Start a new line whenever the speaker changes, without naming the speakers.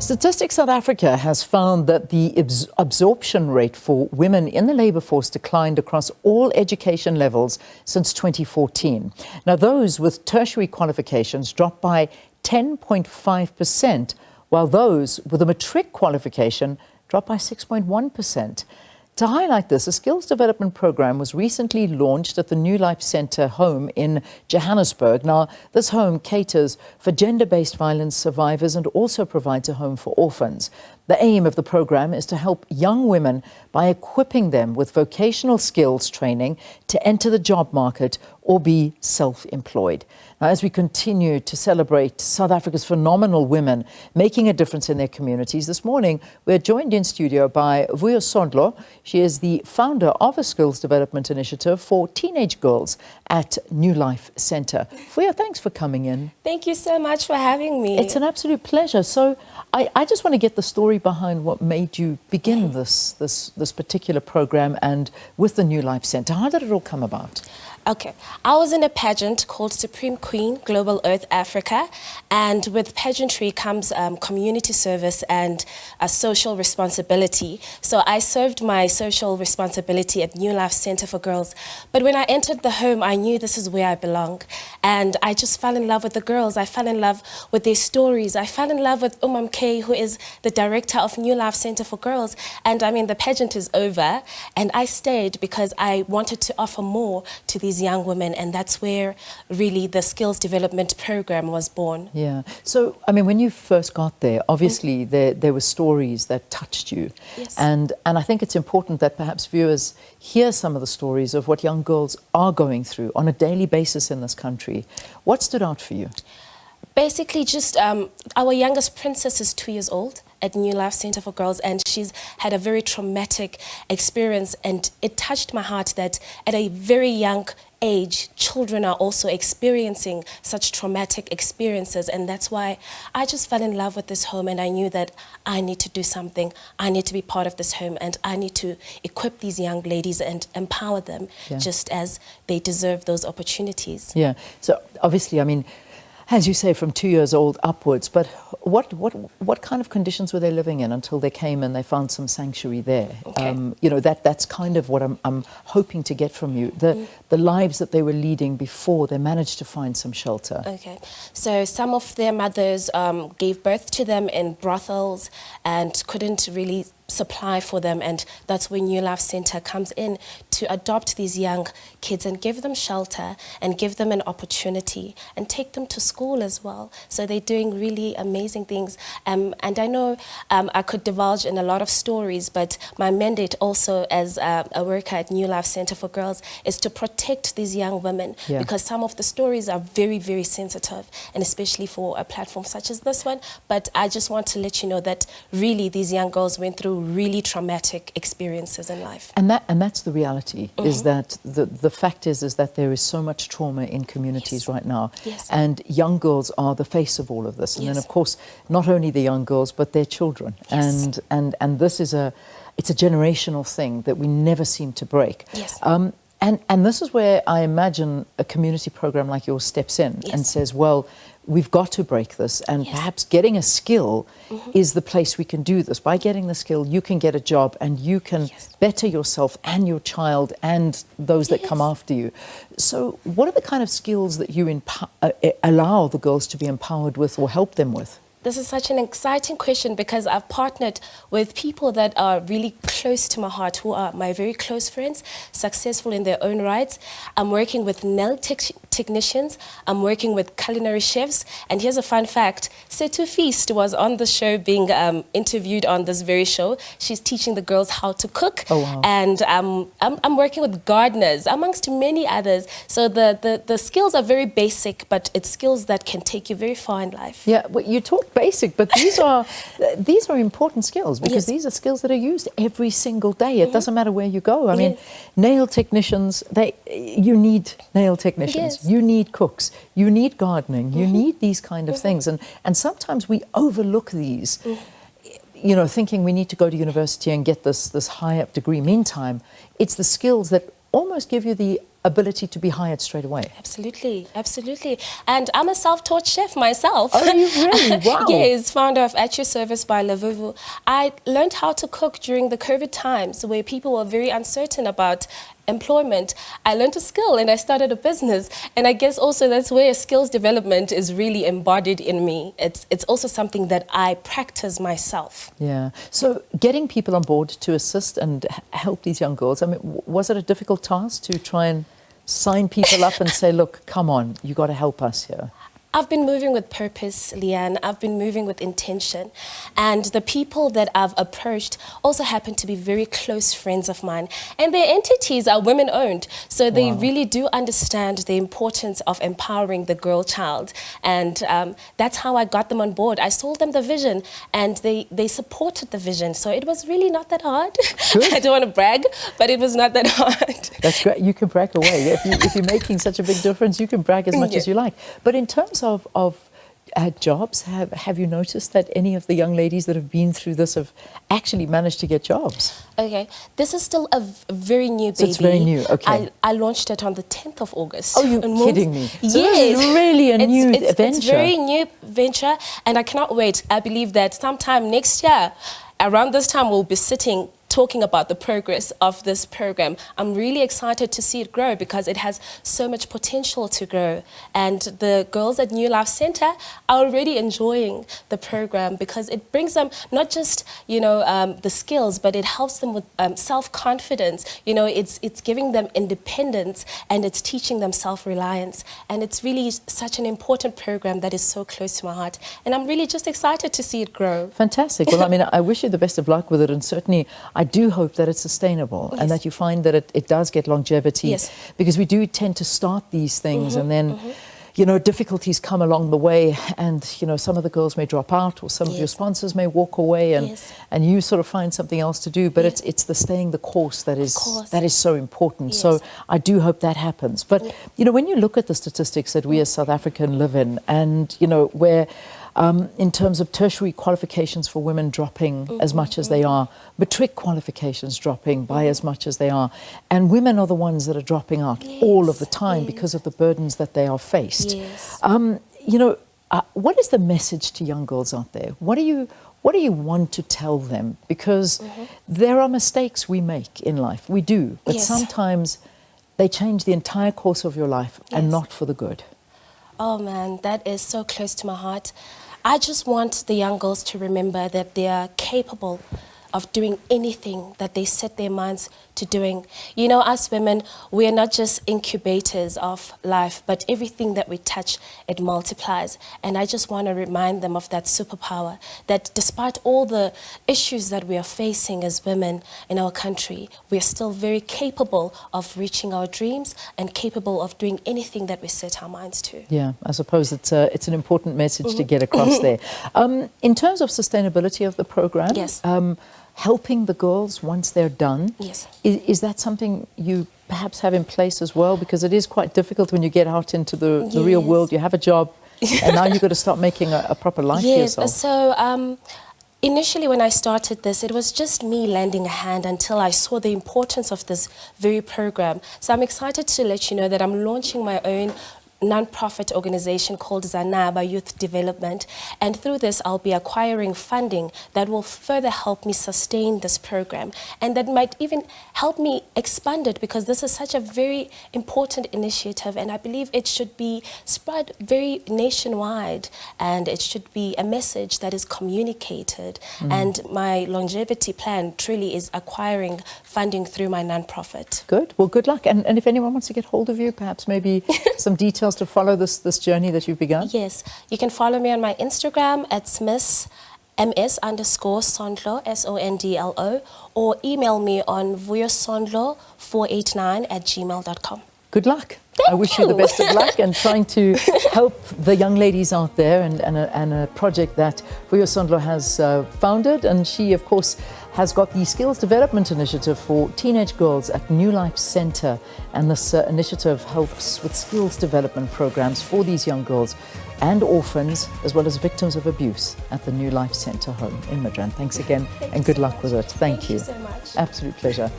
Statistics South Africa has found that the absorption rate for women in the labour force declined across all education levels since 2014. Now, those with tertiary qualifications dropped by 10.5%, while those with a matric qualification dropped by 6.1%. To highlight this, a skills development program was recently launched at the New Life Centre home in Johannesburg. Now, this home caters for gender-based violence survivors and also provides a home for orphans. The aim of the program is to help young women by equipping them with vocational skills training to enter the job market or be self-employed. Now, as we continue to celebrate South Africa's phenomenal women making a difference in their communities, this morning we're joined in studio by Vuyo Sondlo. She is the founder of a skills development initiative for teenage girls at New Life Centre. Vuyo, thanks for coming in.
Thank you so much for having me.
It's an absolute pleasure. So I just want to get the story behind what made you begin this particular program and with the New Life Centre. How did it all come about?
Okay, I was in a pageant called Supreme Queen Global Earth Africa, and with pageantry comes community service and a social responsibility. So I served my social responsibility at New Life Centre for Girls. But when I entered the home, I knew this is where I belong. And I just fell in love with the girls. I fell in love with their stories. I fell in love with K, who is the director of New Life Centre for Girls. And I mean, the pageant is over, and I stayed because I wanted to offer more to these young women, and that's where really the skills development program was born.
Yeah. So, I mean, when you first got there, obviously there were stories that touched you.
Yes.
And I think it's important that perhaps viewers hear some of the stories of what young girls are going through on a daily basis in this country. What stood out for you?
Basically, just our youngest princess is 2 years old at New Life Centre for Girls, and she's had a very traumatic experience, and it touched my heart that at a very young age, children are also experiencing such traumatic experiences, and that's why I just fell in love with this home, and I knew that I need to do something. I need to be part of this home, and I need to equip these young ladies and empower them just as they deserve those opportunities.
Yeah. So obviously, I mean, as you say, from 2 years old upwards, but what kind of conditions were they living in until they came and they found some sanctuary there?
Okay.
You know, that's kind of what I'm hoping to get from you, the lives that they were leading before they managed to find some shelter.
Okay, so some of their mothers gave birth to them in brothels and couldn't really supply for them, and that's when New Life Centre comes in to adopt these young kids and give them shelter and give them an opportunity and take them to school as well. So they're doing really amazing things, and I know I could divulge in a lot of stories, but my mandate also as a worker at New Life Centre for Girls is to protect these young women, because some of the stories are very, very sensitive, and especially for a platform such as this one. But I just want to let you know that really these young girls went through really traumatic experiences in life.
And that's the reality, is that the fact is that there is so much trauma in communities right now.
Yes.
And young girls are the face of all of this. And then, of course, not only the young girls, but their children.
Yes.
And this is it's a generational thing that we never seem to break.
Yes.
And this is where I imagine a community program like yours steps in and says, well, we've got to break this, and perhaps getting a skill is the place we can do this. By getting the skill, you can get a job and you can better yourself and your child and those that come after you. So what are the kind of skills that you allow the girls to be empowered with or help them with?
This is such an exciting question, because I've partnered with people that are really close to my heart, who are my very close friends, successful in their own rights. I'm working with nail technicians, I'm working with culinary chefs, and here's a fun fact. Setu Feast was on the show being interviewed on this very show. She's teaching the girls how to cook.
Oh, wow.
And I'm working with gardeners, amongst many others. So the skills are very basic, but it's skills that can take you very far in life.
Yeah, well, you talk basic, but these are important skills, because these are skills that are used every single day. It doesn't matter where you go. I mean, nail technicians, you need nail technicians, you need cooks, you need gardening, you need these kind of things, and sometimes we overlook these, you know, thinking we need to go to university and get this high up degree. Meantime, it's the skills that almost give you the ability to be hired straight away.
Absolutely, absolutely. And I'm a self-taught chef myself.
Oh, you really? Wow.
Yes, founder of At Your Service by Vuyo. I learned how to cook during the COVID times where people were very uncertain about employment. I learned a skill and I started a business. And I guess also that's where skills development is really embodied in me. It's also something that I practice myself.
Yeah. So getting people on board to assist and help these young girls, I mean, was it a difficult task to try and sign people up and say, look, come on, you got to help us here?
I've been moving with purpose, Leanne. I've been moving with intention. And the people that I've approached also happen to be very close friends of mine. And their entities are women-owned. So they really do understand the importance of empowering the girl child. And that's how I got them on board. I sold them the vision and they supported the vision. So it was really not that hard. I don't want to brag, but it was not that hard.
That's great. You can brag away. If you're making such a big difference, you can brag as much as you like. But in terms of jobs, have you noticed that any of the young ladies that have been through this have actually managed to get jobs?
Okay, this is still a very new baby.
So it's very new, okay.
I launched it on the 10th of August.
Oh, you're kidding me. So
yes.
This is really a new venture.
It's a very new venture and I cannot wait. I believe that sometime next year, around this time, we'll be sitting talking about the progress of this program. I'm really excited to see it grow because it has so much potential to grow. And the girls at New Life Center are already enjoying the program because it brings them not just, you know, the skills, but it helps them with self-confidence. You know, it's giving them independence and it's teaching them self-reliance. And it's really such an important program that is so close to my heart. And I'm really just excited to see it grow.
Fantastic. Well, I mean, I wish you the best of luck with it, and certainly I do hope that it's sustainable and that you find that it does get longevity, because we do tend to start these things and then, you know, difficulties come along the way and, you know, some of the girls may drop out or some of your sponsors may walk away and you sort of find something else to do, but it's the staying the course that is so important. So I do hope that happens. But, you know, when you look at the statistics that we as South African live in and, you know, where in terms of tertiary qualifications for women dropping as much as they are, matric qualifications dropping by as much as they are, and women are the ones that are dropping out all of the time because of the burdens that they are faced. You know, what is the message to young girls out there? What do you want to tell them? Because there are mistakes we make in life, we do, but sometimes they change the entire course of your life and not for the good.
Oh man, that is so close to my heart. I just want the young girls to remember that they are capable of doing anything that they set their minds to doing. You know, us women, we are not just incubators of life, but everything that we touch, it multiplies. And I just want to remind them of that superpower, that despite all the issues that we are facing as women in our country, we are still very capable of reaching our dreams and capable of doing anything that we set our minds to. Yeah,
I suppose it's an important message to get across there. In terms of sustainability of the program, helping the girls once they're done, is that something you perhaps have in place as well? Because it is quite difficult when you get out into the real world. You have a job and now you've got to start making a proper life for yourself.
So initially when I started this, it was just me lending a hand until I saw the importance of this very program. So I'm excited to let you know that I'm launching my own non-profit organization called Zanaba Youth Development, and through this I'll be acquiring funding that will further help me sustain this program and that might even help me expand it, because this is such a very important initiative and I believe it should be spread very nationwide and it should be a message that is communicated. And my longevity plan truly is acquiring funding through my non-profit.
Good. Well, good luck. And if anyone wants to get hold of you, perhaps maybe some details to follow this journey that you've begun?
Yes, you can follow me on my Instagram at ms_sondlo, SONDLO, or email me on vuyosondlo489@gmail.com.
Good luck.
Thank
I wish
you
the best of luck and trying to help the young ladies out there and a project that Vuyo Sondlo has founded. And she, of course, has got the Skills Development Initiative for teenage girls at New Life Center. And this initiative helps with skills development programs for these young girls and orphans, as well as victims of abuse at the New Life Center home in Midrand. Thanks again and good luck with it. Thank you
so much.
Absolute pleasure.